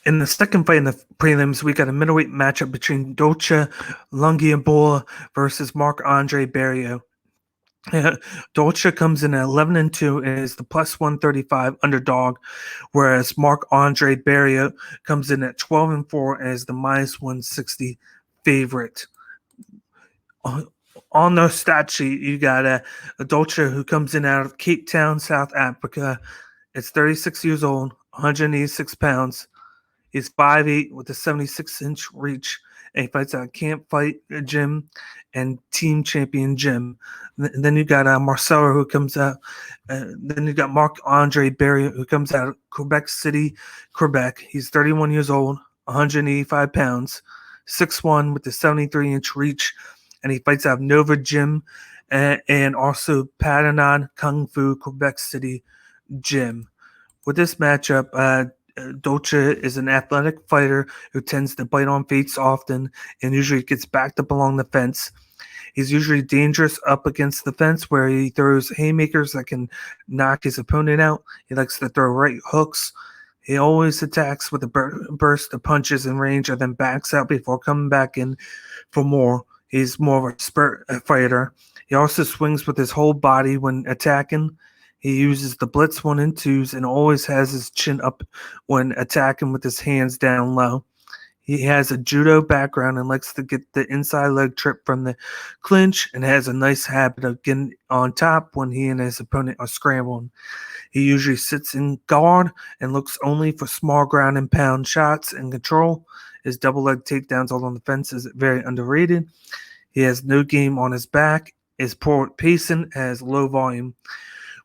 In the second fight in the prelims, we got a middleweight matchup between Dalcha Lungiambula versus Marc-André Barriault. Dalcha comes in at 11-2 and is the plus 135 underdog, whereas Marc-André Barriault comes in at 12-4 and is the minus 160 favorite. On the stat sheet, you got a Dalcha who comes in out of Cape Town, South Africa. It's 36 years old, 186 pounds. He's 5'8" with a 76-inch reach, and he fights at Camp Fight Gym and Team Champion Gym. And then you got Marcelo who comes out. Then you got Marc-André Barriault who comes out of Quebec City, Quebec. He's 31 years old, 185 pounds, 6'1" with a 73-inch reach, and he fights out of Nova Gym and also Patanon Kung Fu Quebec City Gym. With this matchup, Dalcha is an athletic fighter who tends to bite on feints often and usually gets backed up along the fence. He's usually dangerous up against the fence where he throws haymakers that can knock his opponent out. He likes to throw right hooks. He always attacks with a burst of punches in range and then backs out before coming back in for more. He's more of a spurt fighter. He also swings with his whole body when attacking. He uses the blitz 1 and 2s and always has his chin up when attacking with his hands down low. He has a judo background and likes to get the inside leg trip from the clinch and has a nice habit of getting on top when he and his opponent are scrambling. He usually sits in guard and looks only for small ground and pound shots and control. His double leg takedowns all on the fence is very underrated. He has no game on his back, is poor at pacing, has low volume.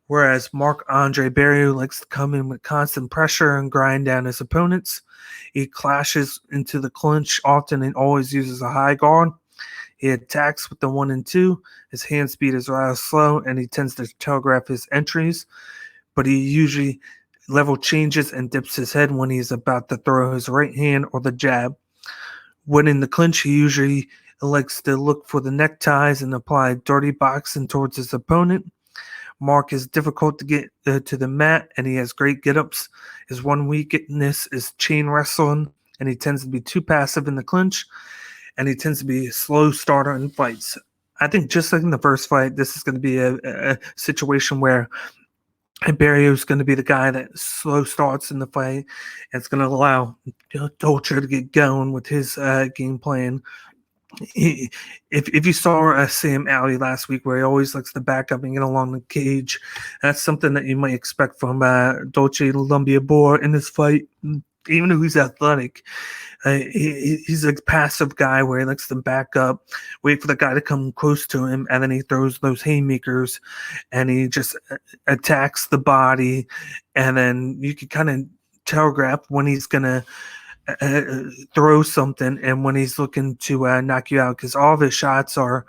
Whereas Marc-André Barriault likes to come in with constant pressure and grind down his opponents. He clashes into the clinch often and always uses a high guard. He attacks with the 1 and 2. His hand speed is rather slow, and he tends to telegraph his entries. But he usually level changes and dips his head when he's about to throw his right hand or the jab. When in the clinch, he usually likes to look for the neckties and apply dirty boxing towards his opponent. Mark is difficult to get to the mat, and he has great get-ups. His one weakness is chain wrestling, and he tends to be too passive in the clinch, and he tends to be a slow starter in fights. I think just like in the first fight, this is going to be a situation where Barriault's going to be the guy that slow starts in the fight, and it's going to allow Dalcha to get going with his game plan. If you saw Sam Alley last week, where he always likes to back up and get along the cage, that's something that you might expect from Dalcha Lungiambula in this fight. Even though he's athletic, he's a passive guy where he likes to back up, wait for the guy to come close to him, and then he throws those haymakers, and he just attacks the body, and then you can kind of telegraph when he's gonna throw something and when he's looking to knock you out, because all of his shots are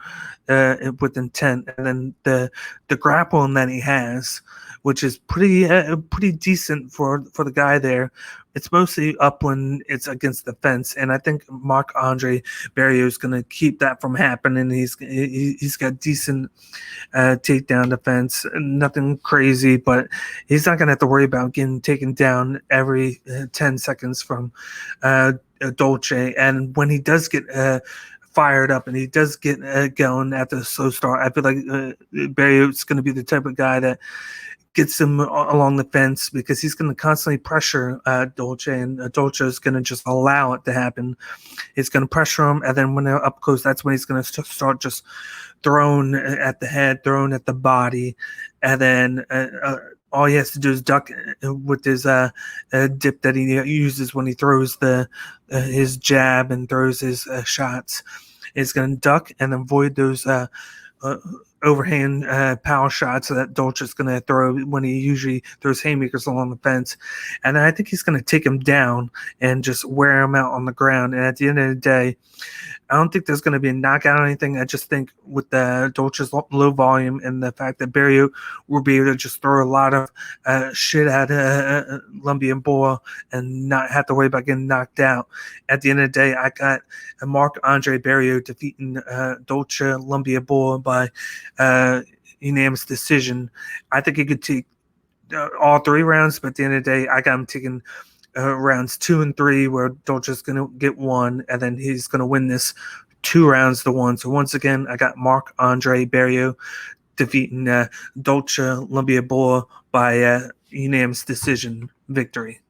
with intent. And then the grappling that he has, which is pretty decent for the guy there, it's mostly up when it's against the fence, and I think Marc-André Barriault is going to keep that from happening. He's got decent takedown defense, nothing crazy, but he's not going to have to worry about getting taken down every 10 seconds from Dalcha. And when he does get fired up and he does get going after the slow start, I feel like Barriault's going to be the type of guy that gets him along the fence, because he's going to constantly pressure Dalcha, and Dalcha is going to just allow it to happen. He's going to pressure him, and then when they're up close, that's when he's going to start just throwing at the head, throwing at the body, and then all he has to do is duck with his dip that he uses when he throws his jab and throws his shots. He's going to duck and avoid those overhand power shots that Dalcha's going to throw when he usually throws haymakers along the fence. And I think he's going to take him down and just wear him out on the ground. And at the end of the day, I don't think there's going to be a knockout or anything. I just think with the Dalcha's low volume and the fact that Barriault will be able to just throw a lot of shit at Lungiambula and not have to worry about getting knocked out. At the end of the day, I got Marc-André Barriault defeating Dalcha Lungiambula by unanimous decision. I think he could take all 3 rounds, but at the end of the day, I got him taking rounds 2 and 3, where Dalcha's going to get 1, and then he's going to win this 2 rounds to 1. So once again, I got Marc-André Barriault defeating Dalcha Lungiambula by unanimous decision victory.